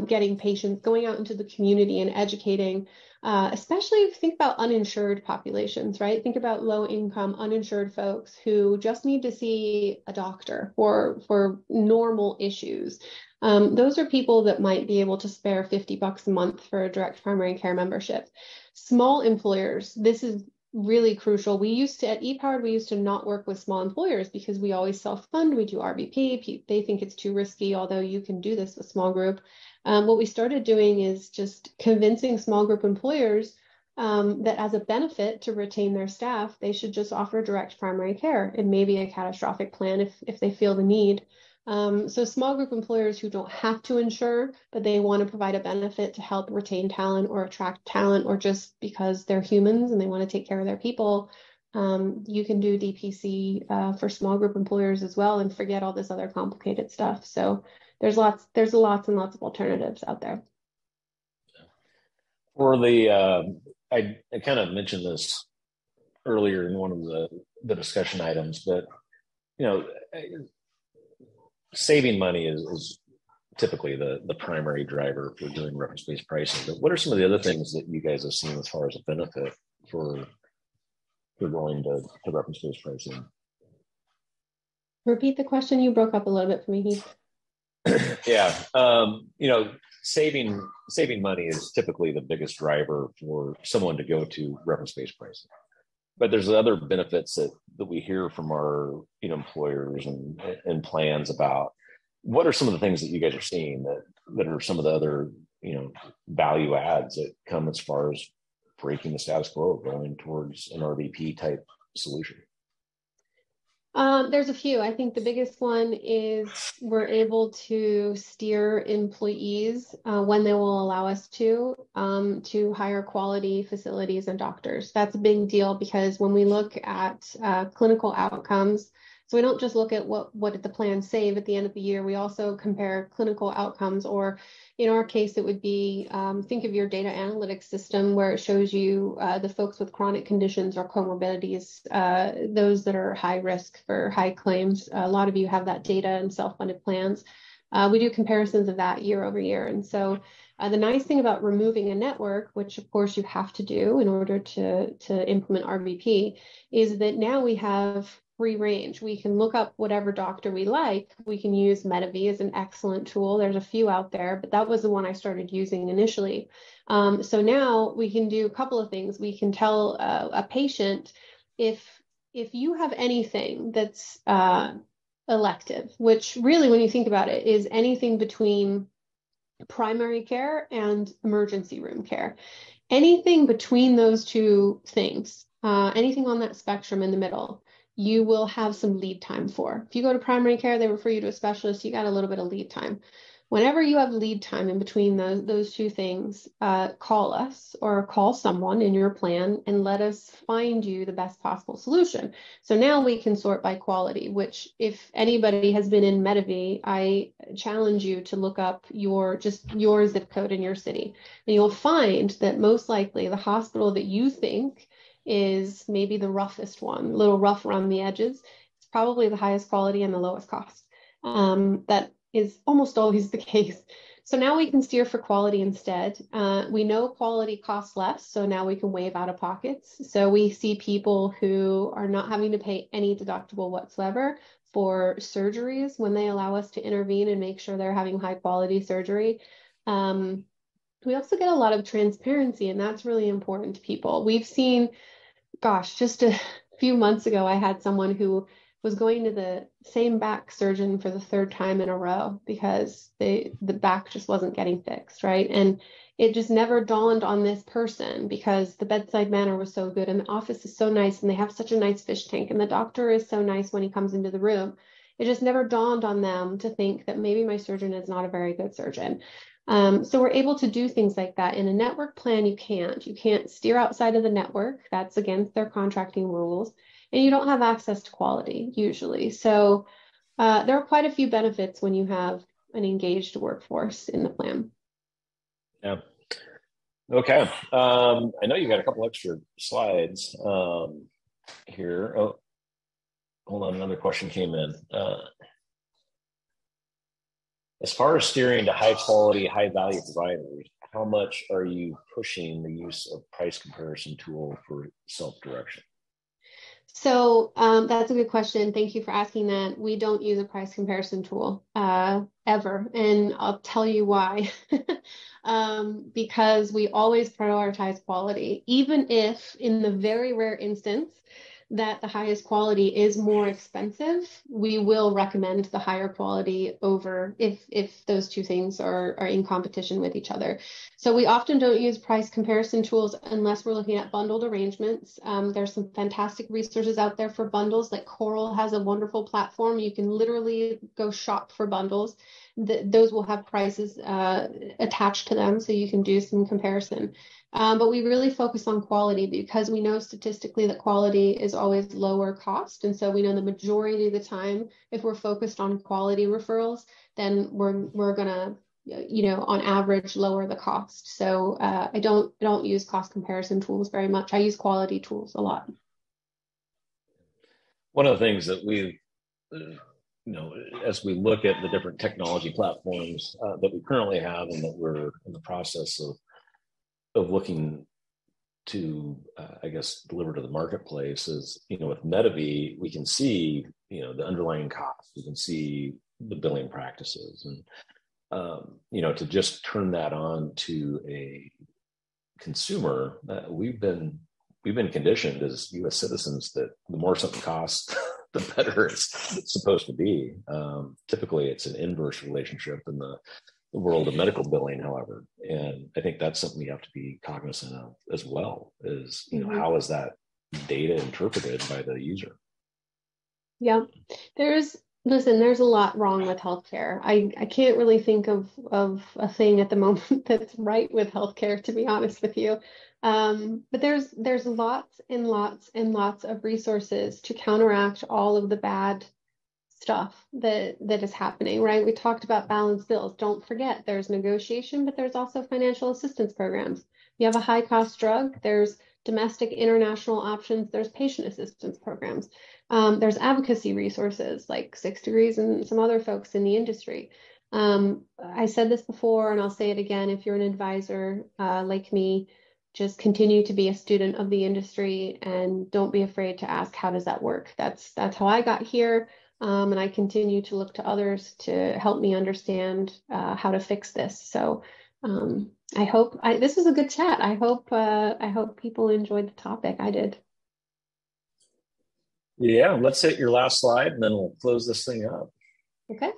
getting patients, going out into the community and educating, especially if you think about uninsured populations, right? Think about low income, uninsured folks who just need to see a doctor for normal issues. Those are people that might be able to spare $50 a month for a direct primary care membership. Small employers, this is really crucial. At ePowered, we used to not work with small employers because we always self-fund. We do RBP. They think it's too risky, although you can do this with small group. What we started doing is just convincing small group employers that as a benefit to retain their staff, they should just offer direct primary care. It may be a catastrophic plan if they feel the need. So small group employers who don't have to insure, but they want to provide a benefit to help retain talent or attract talent, or just because they're humans and they want to take care of their people, you can do DPC for small group employers as well and forget all this other complicated stuff. So there's lots and lots of alternatives out there. For the, I kind of mentioned this earlier in one of the discussion items, but saving money is typically the primary driver for doing reference-based pricing. But what are some of the other things that you guys have seen as far as a benefit for going to reference-based pricing? Repeat the question. You broke up a little bit for me, Heath. Yeah. Saving money is typically the biggest driver for someone to go to reference-based pricing. But there's other benefits that we hear from our employers and plans about. What are some of the things that you guys are seeing that are some of the other value adds that come as far as breaking the status quo, going towards an RVP type solution? There's a few. I think the biggest one is we're able to steer employees when they will allow us to higher quality facilities and doctors. That's a big deal because when we look at clinical outcomes, so we don't just look at what did the plan save at the end of the year. We also compare clinical outcomes, or in our case, it would be think of your data analytics system where it shows you the folks with chronic conditions or comorbidities, those that are high risk for high claims. A lot of you have that data in self-funded plans. We do comparisons of that year over year. And so the nice thing about removing a network, which of course you have to do in order to implement RVP, is that now we have free range. We can look up whatever doctor we like. We can use MetaV as an excellent tool. There's a few out there, but that was the one I started using initially. So now we can do a couple of things. We can tell a patient if you have anything that's elective, which really, when you think about it, is anything between primary care and emergency room care. Anything between those two things, anything on that spectrum in the middle, you will have some lead time for. If you go to primary care, they refer you to a specialist, you got a little bit of lead time. Whenever you have lead time in between those two things, call us or call someone in your plan and let us find you the best possible solution. So now we can sort by quality, which if anybody has been in MetaV, I challenge you to look up your zip code in your city. And you'll find that most likely the hospital that you think is maybe the roughest one, a little rough around the edges, it's probably the highest quality and the lowest cost. That is almost always the case. So now we can steer for quality instead. We know quality costs less, so now we can waive out of pockets. So we see people who are not having to pay any deductible whatsoever for surgeries when they allow us to intervene and make sure they're having high quality surgery. We also get a lot of transparency, and that's really important to people. We've seen, gosh, just a few months ago, I had someone who was going to the same back surgeon for the third time in a row because the back just wasn't getting fixed, right? And it just never dawned on this person because the bedside manner was so good and the office is so nice and they have such a nice fish tank and the doctor is so nice when he comes into the room. It just never dawned on them to think that maybe my surgeon is not a very good surgeon. So we're able to do things like that. In a network plan, you can't steer outside of the network. That's against their contracting rules. And you don't have access to quality usually. So there are quite a few benefits when you have an engaged workforce in the plan. Yeah. Okay. I know you got a couple extra slides here. Oh, hold on. Another question came in. As far as steering to high quality, high value providers, how much are you pushing the use of price comparison tool for self-direction? So that's a good question. Thank you for asking that. We don't use a price comparison tool ever, and I'll tell you why. Because we always prioritize quality, even if in the very rare instance that the highest quality is more expensive, we will recommend the higher quality over if those two things are in competition with each other. So we often don't use price comparison tools unless we're looking at bundled arrangements. There's some fantastic resources out there for bundles. Like Coral has a wonderful platform. You can literally go shop for bundles. Those will have prices attached to them, so you can do some comparison. But we really focus on quality because we know statistically that quality is always lower cost. And so we know the majority of the time, if we're focused on quality referrals, then we're going to, on average, lower the cost. So I don't use cost comparison tools very much. I use quality tools a lot. One of the things that we've, as we look at the different technology platforms that we currently have and that we're in the process of looking to, deliver to the marketplace is, with MetaV, we can see, the underlying costs. We can see the billing practices and, to just turn that on to a consumer, we've been conditioned as U.S. citizens that the more something costs, the better it's supposed to be. Typically, it's an inverse relationship in the world of medical billing, however, and I think that's something you have to be cognizant of as well. Is how is that data interpreted by the user? Yeah. There's a lot wrong with healthcare. I can't really think of a thing at the moment that's right with healthcare, to be honest with you. But there's lots and lots and lots of resources to counteract all of the bad stuff that is happening, right? We talked about balanced bills. Don't forget, there's negotiation, but there's also financial assistance programs. You have a high cost drug, there's domestic international options, there's patient assistance programs. There's advocacy resources like 6 Degrees and some other folks in the industry. I said this before, and I'll say it again. If you're an advisor like me, just continue to be a student of the industry and don't be afraid to ask, how does that work? That's how I got here. And I continue to look to others to help me understand how to fix this. So I hope this was a good chat. I hope people enjoyed the topic. I did. Yeah, let's hit your last slide and then we'll close this thing up. Okay.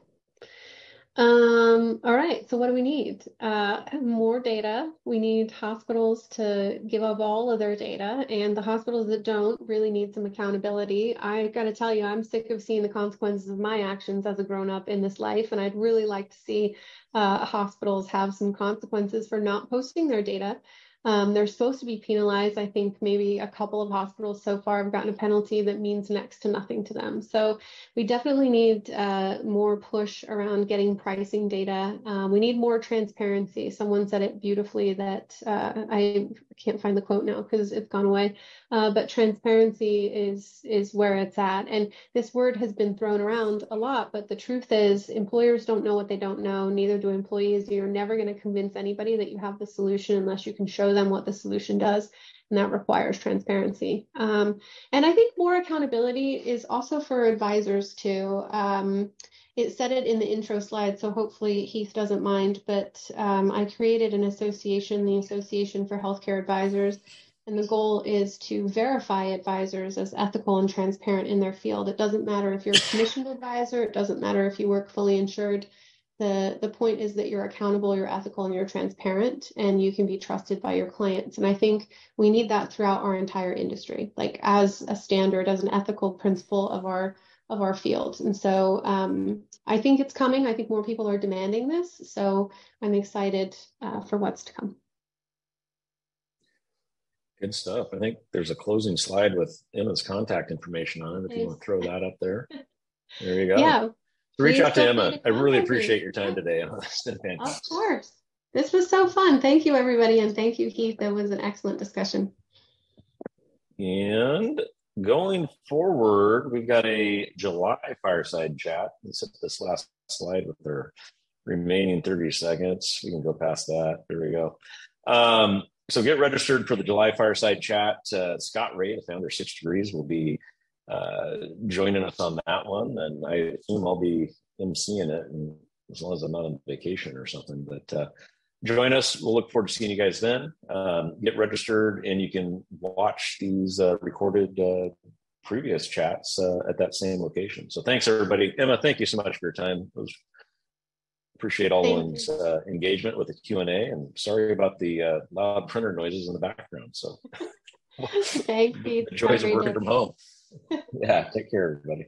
All right. So what do we need? More data. We need hospitals to give up all of their data, and the hospitals that don't really need some accountability. I got to tell you, I'm sick of seeing the consequences of my actions as a grown-up in this life, and I'd really like to see hospitals have some consequences for not posting their data. They're supposed to be penalized. I think maybe a couple of hospitals so far have gotten a penalty that means next to nothing to them. So we definitely need more push around getting pricing data. We need more transparency. Someone said it beautifully that I can't find the quote now because it's gone away. But transparency is where it's at. And this word has been thrown around a lot, but the truth is employers don't know what they don't know. Neither do employees. You're never going to convince anybody that you have the solution unless you can show them what the solution does. And that requires transparency. And I think more accountability is also for advisors too. It said it in the intro slide, so hopefully Heath doesn't mind, but I created an association, the Association for Healthcare Advisors, and the goal is to verify advisors as ethical and transparent in their field. It doesn't matter if you're a commissioned advisor, it doesn't matter if you work fully insured. The point is that you're accountable, you're ethical, and you're transparent, and you can be trusted by your clients. And I think we need that throughout our entire industry, like as a standard, as an ethical principle of our field. And so I think it's coming. I think more people are demanding this. So I'm excited for what's to come. Good stuff. I think there's a closing slide with Emma's contact information on it. If you want to throw that up there. There you go. Yeah. Reach out to Emma. I really appreciate your time today. It's been fantastic. Of course. This was so fun. Thank you, everybody. And thank you, Heath. That was an excellent discussion. And going forward, we've got a July fireside chat. Let's hit this last slide with our remaining 30 seconds. We can go past that. There we go. So get registered for the July fireside chat. Scott Ray, the founder of 6 Degrees, will be joining us on that one, and I assume I'll be emceeing it, and as long as I'm not on vacation or something. But join us. We'll look forward to seeing you guys then. Get registered, and you can watch these recorded previous chats at that same location. So thanks, everybody. Emma, thank you so much for your time. Appreciate all one's engagement with the Q&A, and sorry about the loud printer noises in the background. So thanks, Pete. The joys of working from home. Yeah, take care, everybody.